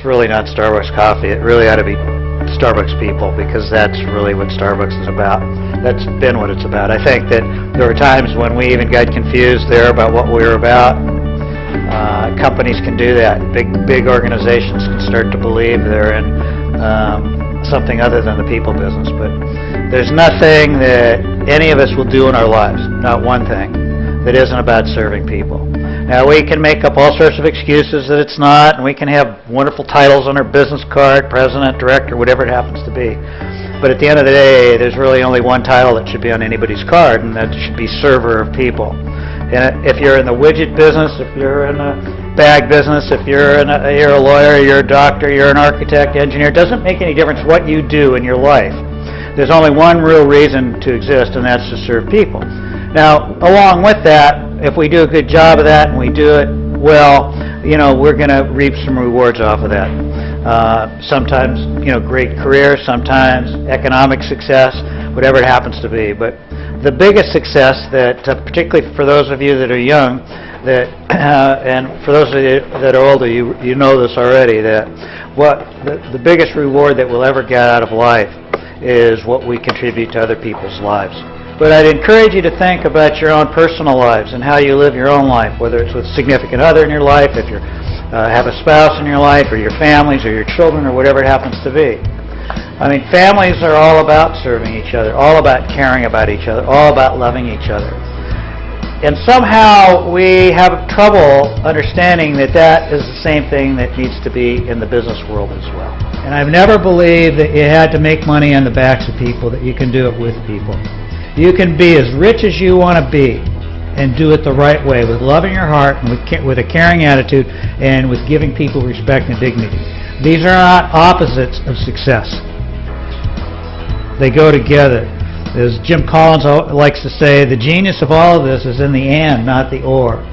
really not Starbucks coffee. It really ought to be Starbucks people, because that's really what Starbucks is about. That's been what it's about. I think that there were times when we even got confused there about what we were about. Companies can do that. Big organizations can start to believe they're in something other than the people business. But there's nothing that any of us will do in our lives, not one thing, that isn't about serving people. Now, we can make up all sorts of excuses that it's not, and we can have wonderful titles on our business card, president, director, whatever it happens to be. But at the end of the day, there's really only one title that should be on anybody's card, and that should be server of people. And if you're in the widget business, if you're in a bag business, if you're a lawyer, you're a doctor, you're an architect, engineer, it doesn't make any difference what you do in your life. There's only one real reason to exist, and that's to serve people. Now, along with that, if we do a good job of that and we do it well, we're going to reap some rewards off of that. Sometimes, great career, sometimes economic success, whatever it happens to be. But the biggest success that, particularly for those of you that are young, and for those of you that are older, you know this already, that the biggest reward that we'll ever get out of life is what we contribute to other people's lives. But I'd encourage you to think about your own personal lives and how you live your own life, whether it's with a significant other in your life, if you have a spouse in your life, or your families, or your children, or whatever it happens to be. I mean, families are all about serving each other, all about caring about each other, all about loving each other. And somehow we have trouble understanding that that is the same thing that needs to be in the business world as well. And I've never believed that you had to make money on the backs of people, that you can do it with people. You can be as rich as you want to be and do it the right way, with love in your heart and with a caring attitude and with giving people respect and dignity. These are not opposites of success. They go together. As Jim Collins likes to say, the genius of all of this is in the and, not the or.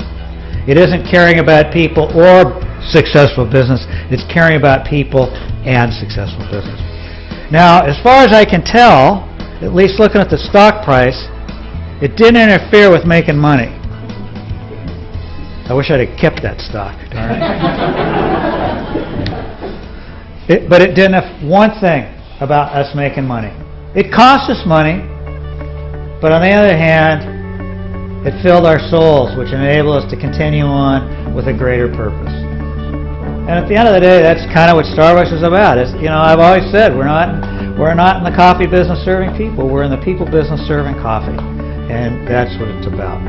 It isn't caring about people or successful business. It's caring about people and successful business. Now, as far as I can tell, at least looking at the stock price, it didn't interfere with making money. I wish I'd have kept that stock. But it didn't have one thing about us making money. It cost us money, but on the other hand, it filled our souls, which enabled us to continue on with a greater purpose. And at the end of the day, that's kind of what Starbucks is about. I've always said we're not in the coffee business serving people. We're in the people business serving coffee. And that's what it's about.